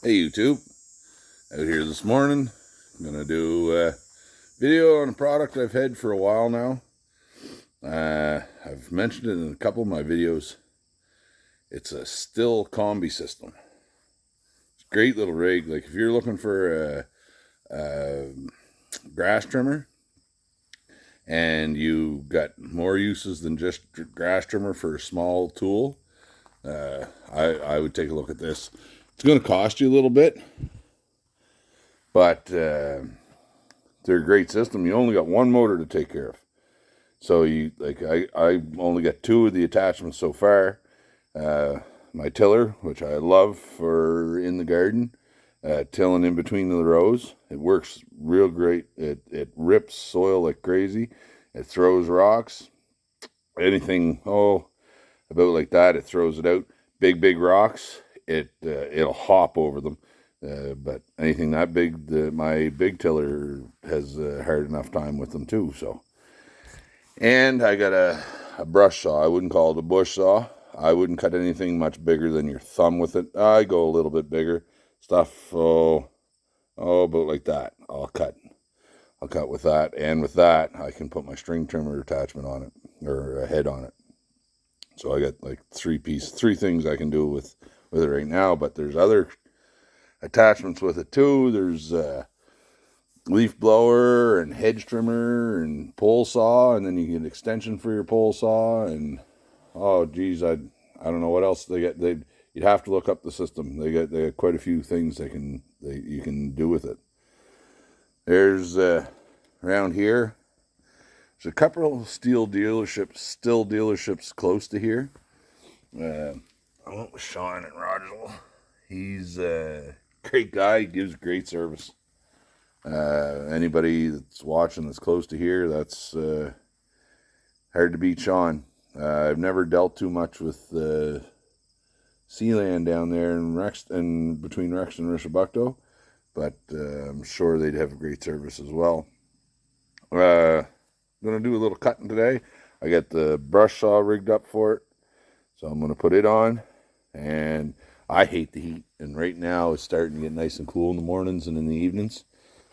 Hey YouTube, out here this morning. I'm gonna do a video on a product I've had for a while now. I've mentioned it in a couple of my videos. It's a Stihl Kombi system. It's a great little rig. Like if you're looking for a grass trimmer and you got more uses than just grass trimmer for a small tool, I would take a look at this. It's going to cost you a little bit, but they're a great system. You only got one motor to take care of. So I only got two of the attachments so far. My tiller, which I love for in the garden, tilling in between the rows. It works real great. It rips soil like crazy. It throws rocks. Anything, about like that, it throws it out. Big rocks, it'll hop over them. But anything that big, my big tiller has a hard enough time with them too. So, and I got a brush saw. I wouldn't call it a bush saw. I wouldn't cut anything much bigger than your thumb with it. I go a little bit bigger. Stuff, about like that. I'll cut with that, and with that, I can put my string trimmer attachment on it, or a head on it. So I got like three things I can do with it right now, but there's other attachments with it too. There's leaf blower and hedge trimmer and pole saw, and then you get an extension for your pole saw, and oh geez, I don't know what else they get. You'd have to look up the system. They got quite a few things you can do with it. There's around here, there's a couple of Stihl dealerships close to here. I went with Sean and Roger. He's a great guy. He gives great service. Anybody that's watching that's close to here, that's hard to beat Sean. I've never dealt too much with Sealand down there in between Rex and Rishabukto, but I'm sure they'd have a great service as well. I'm going to do a little cutting today. I got the brush saw rigged up for it, so I'm going to put it on. And I hate the heat, and right now it's starting to get nice and cool in the mornings and in the evenings.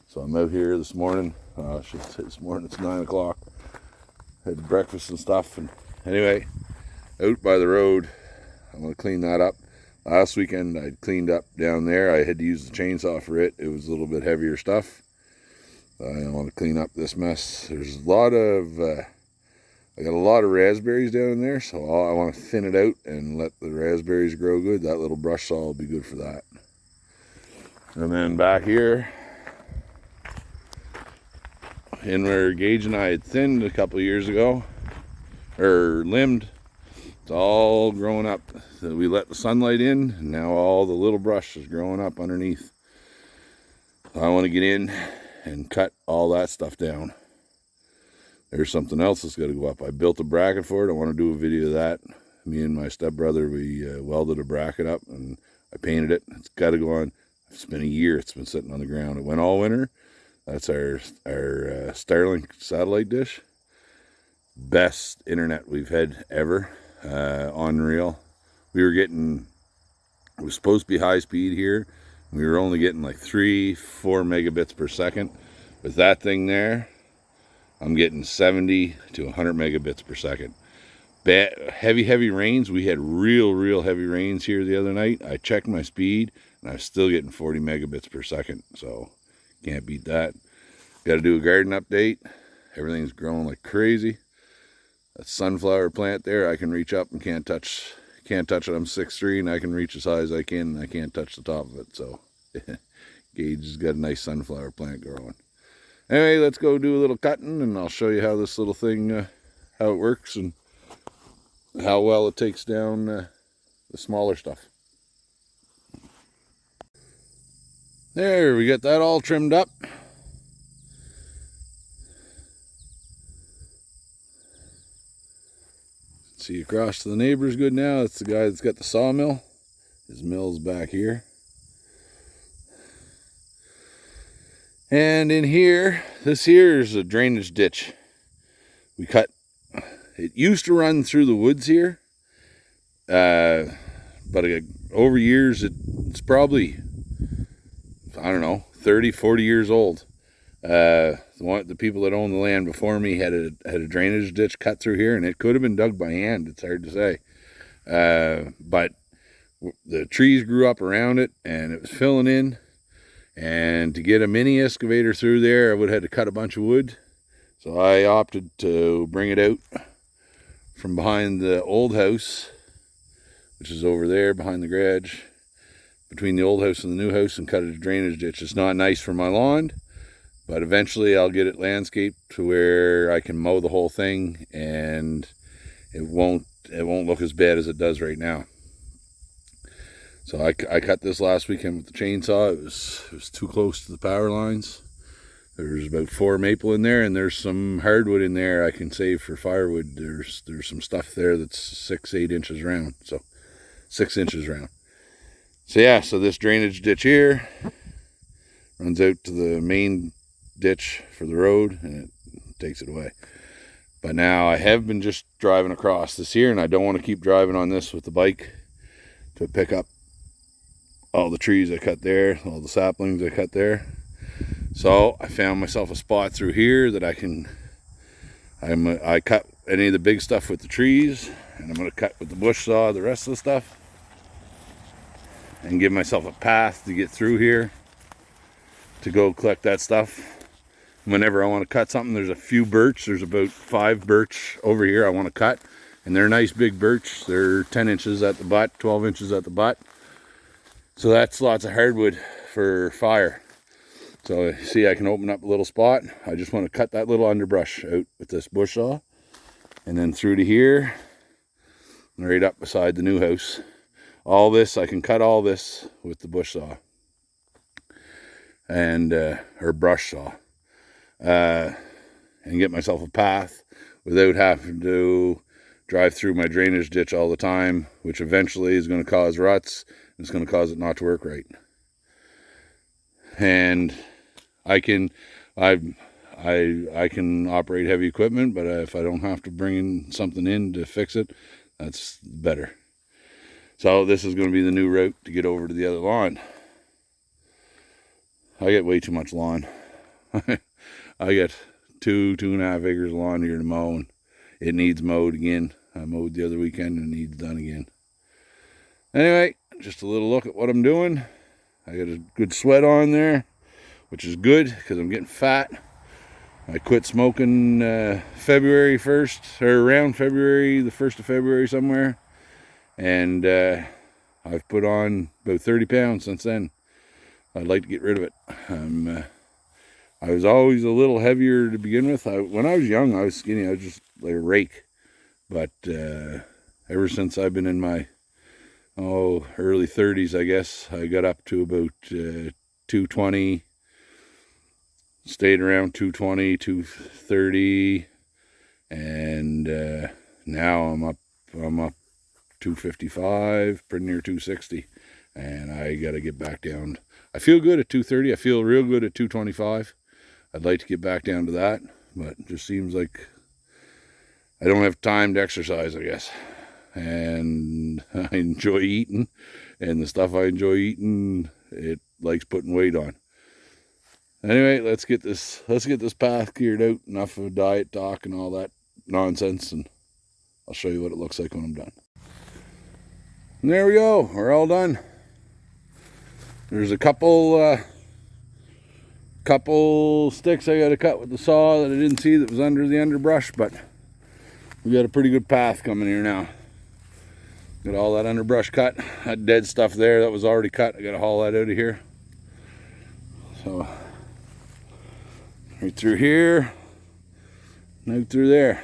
So I'm out here this morning. This morning it's 9 o'clock. Had breakfast and stuff, and anyway, out by the road. I'm going to clean that up. Last weekend I cleaned up down there. I had to use the chainsaw for it. It was a little bit heavier stuff. I want to clean up this mess. There's a lot of, I got a lot of raspberries down in there, so I want to thin it out and let the raspberries grow good. That little brush saw will be good for that. And then back here, in where Gage and I had thinned a couple of years ago, or limbed, it's all growing up. So we let the sunlight in, and now all the little brush is growing up underneath. So I want to get in and cut all that stuff down. There's something else that's got to go up. I built a bracket for it. I want to do a video of that. Me and my stepbrother, we welded a bracket up, and I painted it. It's got to go on. It's been a year. It's been sitting on the ground. It went all winter. That's our Starlink satellite dish. Best internet we've had ever. Unreal. It was supposed to be high speed here. We were only getting like 3-4 megabits per second. With that thing there, I'm getting 70 to 100 megabits per second. Heavy rains. We had real heavy rains here the other night. I checked my speed, and I was still getting 40 megabits per second. So, can't beat that. Got to do a garden update. Everything's growing like crazy. That sunflower plant there, I can reach up and can't touch it. I'm 6'3", and I can reach as high as I can, and I can't touch the top of it. So, Gage has got a nice sunflower plant growing. Anyway, let's go do a little cutting, and I'll show you how this little thing, how it works, and how well it takes down the smaller stuff. There, we got that all trimmed up. See across to the neighbors good now. That's the guy that's got the sawmill. His mill's back here. And in here, this here is a drainage ditch. We cut, it used to run through the woods here. But over years, it's probably I don't know, 30, 40 years old. The people that owned the land before me had a drainage ditch cut through here, and it could have been dug by hand. It's hard to say. But the trees grew up around it, and it was filling in. And to get a mini excavator through there, I would have had to cut a bunch of wood. So I opted to bring it out from behind the old house, which is over there behind the garage, between the old house and the new house, and cut a drainage ditch. It's not nice for my lawn, but eventually I'll get it landscaped to where I can mow the whole thing, and it won't look as bad as it does right now. So I cut this last weekend with the chainsaw. It was too close to the power lines. There's about 4 maple in there, and there's some hardwood in there I can save for firewood. There's some stuff there that's 6-8 inches round, so 6 inches round. So yeah, so this drainage ditch here runs out to the main ditch for the road, and it takes it away. But now I have been just driving across this here, and I don't want to keep driving on this with the bike to pick up all the trees I cut there, all the saplings I cut there. So I found myself a spot through here that I cut any of the big stuff with the trees, and I'm going to cut with the bush saw the rest of the stuff, and give myself a path to get through here to go collect that stuff. Whenever I want to cut something, there's a few birch. There's about 5 birch over here I want to cut, and they're nice big birch. They're 10 inches at the butt, 12 inches at the butt. So that's lots of hardwood for fire. So see, I can open up a little spot. I just want to cut that little underbrush out with this bush saw, and then through to here, right up beside the new house. All this, I can cut all this with the bush saw, and or brush saw, and get myself a path without having to drive through my drainage ditch all the time, which eventually is going to cause ruts. It's going to cause it not to work right. And I can operate heavy equipment, but if I don't have to bring something in to fix it, that's better. So this is going to be the new route to get over to the other lawn. I get way too much lawn. I get 2.5 acres of lawn here to mow, and it needs mowed again. I mowed the other weekend and it needs done again. Anyway, just a little look at what I'm doing. I got a good sweat on there, which is good because I'm getting fat. I quit smoking February 1st, or around February, the 1st of February somewhere. And I've put on about 30 pounds since then. I'd like to get rid of it. I was always a little heavier to begin with. When I was young, I was skinny. I was just like a rake. But ever since I've been in my early 30s, I guess, I got up to about 220, stayed around 220, 230, and now I'm up 255, pretty near 260, and I got to get back down. I feel good at 230. I feel real good at 225. I'd like to get back down to that, but it just seems like I don't have time to exercise, I guess. And I enjoy eating, and the stuff I enjoy eating, it likes putting weight on. Anyway, let's get this path cleared out. Enough of diet talk and all that nonsense, and I'll show you what it looks like when I'm done. And there we go. We're all done. There's a couple sticks I got to cut with the saw that I didn't see that was under the underbrush, but we got a pretty good path coming here now. Got all that underbrush cut. That dead stuff there that was already cut, I got to haul that out of here. So right through here, and out through there.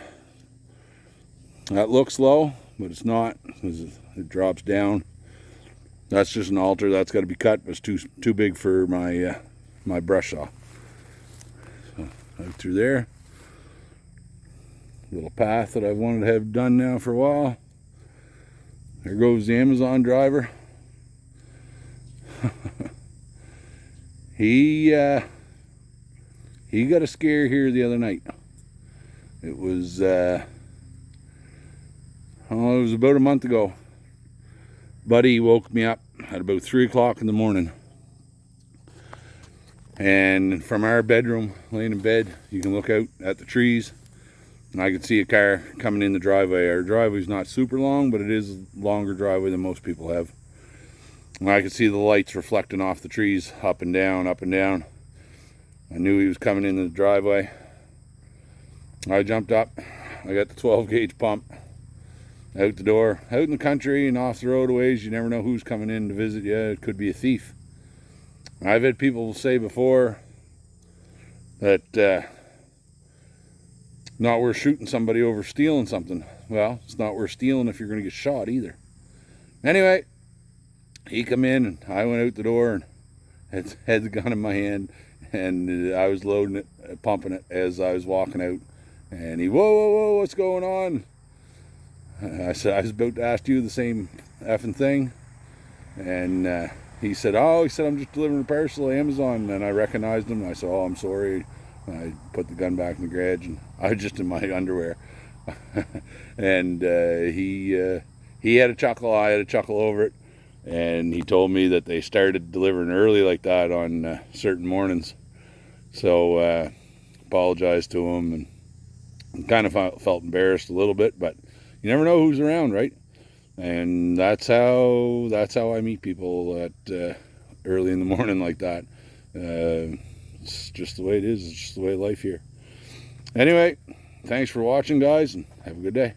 That looks low, but it's not, because it drops down. That's just an altar. That's got to be cut, but it's too big for my my brush saw. So out through there. Little path that I've wanted to have done now for a while. There goes the Amazon driver. He got a scare here the other night. It was it was about a month ago. Buddy woke me up at about 3 o'clock in the morning. And from our bedroom, laying in bed, you can look out at the trees, and I could see a car coming in the driveway. Our driveway's not super long, but it is a longer driveway than most people have. And I could see the lights reflecting off the trees, up and down, up and down. I knew he was coming into the driveway. I jumped up. I got the 12 gauge pump. Out the door, out in the country and off the roadways, you never know who's coming in to visit you. It could be a thief. I've had people say before that not worth shooting somebody over stealing something. Well, it's not worth stealing if you're going to get shot either. Anyway, he come in and I went out the door and had the gun in my hand, and I was loading it, pumping it as I was walking out. And he, whoa, what's going on? I said, I was about to ask you the same effing thing. And he said, I'm just delivering a parcel to Amazon. And I recognized him. And I said, oh, I'm sorry. And I put the gun back in the garage, and I was just in my underwear. And he had a chuckle. I had a chuckle over it. And he told me that they started delivering early like that on certain mornings. So apologized to him and kind of felt embarrassed a little bit, but you never know who's around, right? And that's how I meet people at early in the morning like that. It's just the way it is. It's just the way of life here. Anyway, thanks for watching, guys, and have a good day.